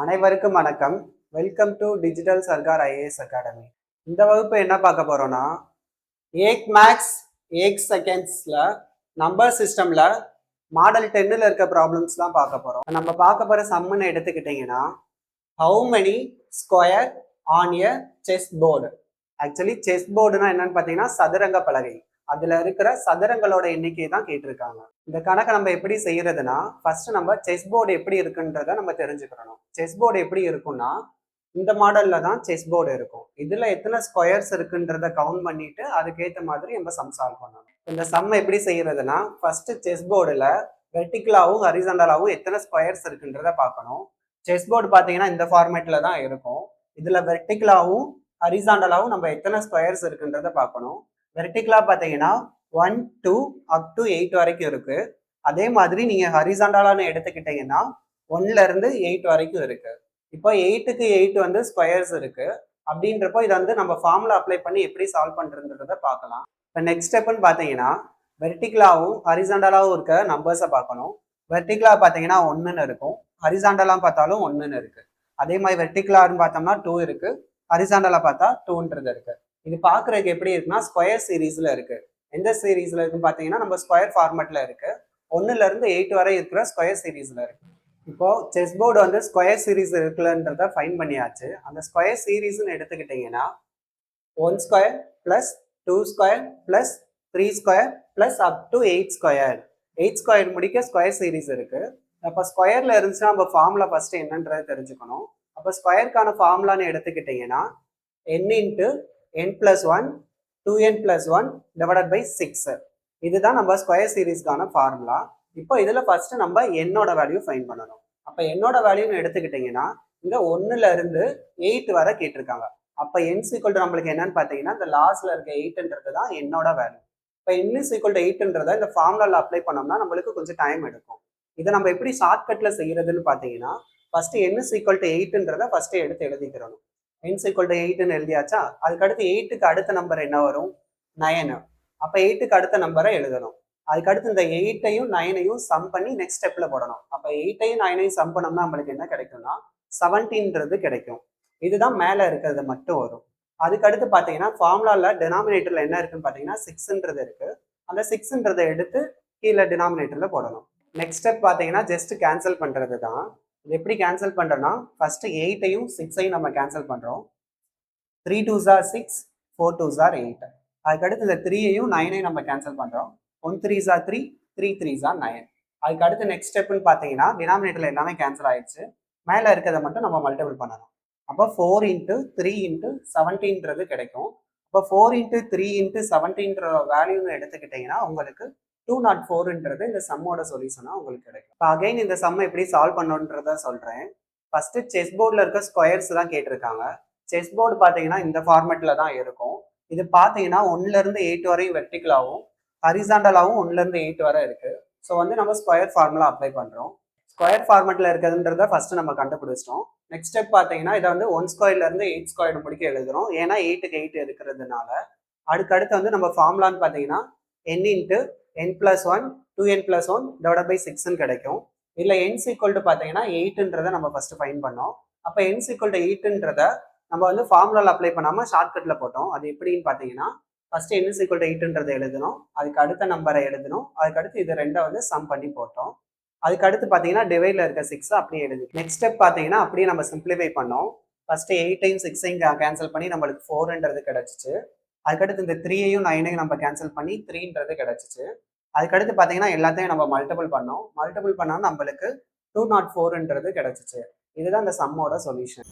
அனைவருக்கும் வணக்கம். Welcome to digital Sarkar IAS academy. இந்த வகுப்பு என்ன பார்க்க போறோம்னா, ஏக் மேக்ஸ் ஏக் செகண்ட்ஸ்ல நம்பர் சிஸ்டம்ல மாடல் 10ல இருக்க ப்ராப்ளம்ஸ் தான் பார்க்க போறோம். நம்ம பார்க்க போற சம்முன்னு எடுத்துக்கிட்டீங்கன்னா, how many square on a chess board. Actually chess போர்டுனா என்னன்னு பார்த்தீங்கன்னா சதுரங்க பலகை. அதுல இருக்கிற சதுரங்களோட எண்ணிக்கை தான் கேட்டிருக்காங்க. இந்த கணக்கை நம்ம எப்படி செய்யறதுன்னா, ஃபர்ஸ்ட் நம்ம செஸ் போர்டு எப்படி இருக்குன்றத நம்ம தெரிஞ்சுக்கணும். செஸ் போர்டு எப்படி இருக்கும்னா, இந்த மாடல்ல தான் செஸ் போர்டு இருக்கும். இதுல எத்தனை ஸ்கொயர்ஸ் இருக்குன்றத கவுண்ட் பண்ணிட்டு அதுக்கேற்ற மாதிரி நம்ம சம் சால்வ் பண்ணணும். இந்த சம் எப்படி செய்யறதுன்னா, ஃபர்ஸ்ட் செஸ் போர்டுல வெர்டிகலாவும் ஹரிசாண்டலாவும் எத்தனை ஸ்கொயர்ஸ் இருக்குன்றத பார்க்கணும். செஸ் போர்டு பார்த்தீங்கன்னா இந்த ஃபார்மேட்ல தான் இருக்கும். இதுல வெர்டிகலாவும் ஹரிசாண்டலாவும் நம்ம எத்தனை ஸ்கொயர்ஸ் இருக்குன்றத பார்க்கணும். வெர்டிகலா பார்த்தீங்கன்னா 1 2 அப் டு 8 வரைக்கும் இருக்கு. அதே மாதிரி நீங்க ஹரிசாண்டலான்னு எடுத்துக்கிட்டீங்கன்னா 1ல இருந்து 8 வரைக்கும் இருக்கு. இப்போ 8க்கு 8 வந்து ஸ்கொயர்ஸ் இருக்கு. அப்படின்றப்போ இதை வந்து நம்ம ஃபார்முலா அப்ளை பண்ணி எப்படி சால்வ் பண்றதுன்றத பார்க்கலாம். இப்போ நெக்ஸ்ட் ஸ்டெப்னு பார்த்தீங்கன்னா, வெர்டிகலாவும் ஹரிசாண்டலாவும் இருக்க நம்பர்ஸை பார்க்கணும். வெர்டிகலா பார்த்தீங்கன்னா 1ன்னு இருக்கும், ஹரிசாண்டலா பார்த்தாலும் 1ன்னு இருக்கு. அதே மாதிரி வெர்டிகலான்னு பார்த்தோம்னா 2 இருக்கு, ஹரிசாண்டலா பார்த்தா 2ன்றது இருக்கு. இது பார்க்கறதுக்கு எப்படி இருக்குன்னா ஸ்கொயர் சீரீஸ்ல இருக்கு. எந்த சீரீஸ்ல இருக்குன்னு பார்த்தீங்கன்னா நம்ம ஸ்கொயர் ஃபார்மேட்ல இருக்கு. 1ல இருந்து 8 வரை இருக்கிற ஸ்கொயர் சீரீஸ்ல இருக்கு. இப்போ செஸ் போர்டு வந்து ஸ்கொயர் சீரீஸ் இருக்குல்லன்றத ஃபைன் பண்ணியாச்சு. அந்த ஸ்கொயர் சீரீஸ்ன்னு எடுத்துக்கிட்டீங்கன்னா 1 square plus 2 square plus 3 square plus up to 8 square. 8 square முடிக்க ஸ்கொயர் சீரீஸ் இருக்கு. அப்போ ஸ்கொயர்ல இருந்துச்சுன்னா நம்ம ஃபார்முலா ஃபர்ஸ்ட் என்னன்றதை தெரிஞ்சுக்கணும். அப்போ ஸ்கொயருக்கான ஃபார்முலான்னு எடுத்துக்கிட்டீங்கன்னா n into n plus 1 2n plus 1 divided by 6. இதுதான் நம்ம ஸ்கொயர் சீரீஸ்க்கான ஃபார்முலா. இப்போ இதுல ஃபர்ஸ்ட் நம்ம என்னோட வேல்யூ ஃபைன் பண்ணணும். அப்ப என்னோட வேல்யூன்னு எடுத்துக்கிட்டீங்கன்னா இங்க 1ல இருந்து 8 வரை கேட்டிருக்காங்க. அப்ப n ஈக்குவல் டு நம்மளுக்கு என்னன்னு பாத்தீங்கன்னா இந்த லாஸ்ட்ல இருக்க 8ன்றது தான் என்னோட வேல்யூ. இப்போ n ஈக்குவல் டு 8ன்றத இந்த ஃபார்முலால அப்ளை பண்ணோம்னா நம்மளுக்கு கொஞ்சம் டைம் எடுக்கும். இதை நம்ம எப்படி ஷார்ட்கட்ல செய்யறதுன்னு பாத்தீங்கன்னா, ஃபர்ஸ்ட் n ஈக்குவல் டு 8ன்றத ஃபர்ஸ்ட் எடுத்து எழுதிக்கிறணும். n ஈக்குவல் டு 8ன்னு எழுதியாச்சா, அதுக்கு அடுத்து 8க்கு அடுத்த நம்பர் என்ன வரும்? 9. அப்ப 8க்கு அடுத்த நம்பரை எழுதணும். அதுக்கு அடுத்து இந்த 8ஐயும் 9ஐயும் சம் பண்ணி நெக்ஸ்ட் ஸ்டெப்ல போடணும். அப்ப 8ஐயும் 9ஐயும் சம் பண்ணோம்னா நம்மளுக்கு என்ன கிடைக்கும்னா 17ன்றது கிடைக்கும். இதுதான் மேல இருக்கிறது மட்டும் வரும். அதுக்கு அடுத்து பாத்தீங்கன்னா ஃபார்முலால டினாமினேட்டர்ல என்ன இருக்குன்னு பாத்தீங்கன்னா 6ன்றது இருக்கு. அந்த 6ன்றதை எடுத்து கீழே டினாமினேட்டர்ல போடணும். நெக்ஸ்ட் ஸ்டெப் பாத்தீங்கன்னா ஜஸ்ட் கேன்சல் பண்றது தான். இது எப்படி கேன்சல் பண்றோம்னா, ஃபர்ஸ்ட் 8ஐயும் 6ஐயும் நம்ம கேன்சல் பண்றோம். 3 2s are 6, 4 2s are 8. அதுக்கு அடுத்து இந்த 3ஐயும் 9ஐயும் நம்ம கேன்சல் பண்றோம். 1 3s are 3, 3 3s are 9. அதுக்கு அடுத்து நெக்ஸ்ட் ஸ்டெப்னு பார்த்தீங்கன்னா டினாமினேட்டர்ல எல்லாமே கேன்சல் ஆயிடுச்சு. மேலே இருக்கிறத மட்டும் நம்ம மல்டிபிள் பண்ணணும். அப்போ 4 இன்ட்டு 3 இன்ட்டு 17ன்றது கிடைக்கும். இப்போ 4 இன்ட்டு 3 இன்ட்டு 17ன்ற வேல்யூன்னு எடுத்துக்கிட்டீங்கன்னா உங்களுக்கு 204ன்றது இந்த சம்மோட சொல்யூஷனா உங்களுக்கு கிடைக்கும். இப்போ அகைன் இந்த சம் எப்படி சால்வ் பண்ணணுன்றத சொல்றேன். ஃபர்ஸ்ட் செஸ் போர்டில் இருக்க ஸ்கொயர்ஸ் தான் கேட்டிருக்காங்க. செஸ் போர்டு பார்த்தீங்கன்னா இந்த ஃபார்மேட்ல தான் இருக்கும். இது பார்த்தீங்கன்னா 1ல இருந்து 8 வரையும் வெர்டிகலாவும் ஹரிசாண்டலாவும் 1ல இருந்து 8 வரை இருக்கு. ஸோ வந்து நம்ம ஸ்கொயர் ஃபார்முலா அப்ளை பண்றோம். ஸ்கொயர் ஃபார்மேட்ல இருக்கிறதுன்றத ஃபர்ஸ்ட் நம்ம கண்டுபிடிச்சிட்டோம். நெக்ஸ்ட் ஸ்டெப் பார்த்தீங்கன்னா இதை வந்து 1 ஸ்கொயர்ல இருந்து 8 ஸ்கொயர் முடிக்க எழுதுறோம். ஏன்னா 8க்கு 8 இருக்கிறதுனால. அடுத்து வந்து நம்ம ஃபார்முலான்னு பார்த்தீங்கன்னா n into n plus 1 2n plus 1 divide by 6ன்னு கிடைக்கும். இல்லை n ஈக்குவல் டு பார்த்தீங்கன்னா 8ன்றதை நம்ம ஃபர்ஸ்ட் ஃபைன் பண்ணோம். அப்போ n ஈக்குவல் டு 8ன்றத நம்ம வந்து ஃபார்முலால அப்ளை பண்ணாம ஷார்ட்கட்ல போட்டோம். அது எப்படின்னு பார்த்தீங்கன்னா ஃபர்ஸ்ட் n ஈக்குவல் டு 8ன்றதை எழுதணும். அதுக்கு அடுத்த நம்பரை எழுதணும். அதுக்கு அடுத்து இது ரெண்டை வந்து சம் பண்ணி போட்டோம். அதுக்கு அடுத்து பார்த்தீங்கன்னா டிவைட்ல இருக்க 6 அப்படியே எழுதி நெக்ஸ்ட் ஸ்டெப் பார்த்தீங்கன்னா அப்படியே நம்ம சிம்பிளிஃபை பண்ணோம். ஃபர்ஸ்ட் 8ஐயும் 6ஐயும் கேன்சல் பண்ணி நம்மளுக்கு 4ன்றது கிடைச்சிச்சு. அதுக்கடுத்து இந்த 3ஐயும் 9ஐயும் நம்ம கேன்சல் பண்ணி 3ன்றது கிடைச்சிச்சு. அதுக்கடுத்து பார்த்தீங்கன்னா எல்லாத்தையும் நம்ம மல்டிபிள் பண்ணோம். மல்டிபிள் பண்ணால் நம்மளுக்கு 204ன்றது கிடைச்சிச்சு. இதுதான் இந்த சம்மோட சொல்யூஷன்.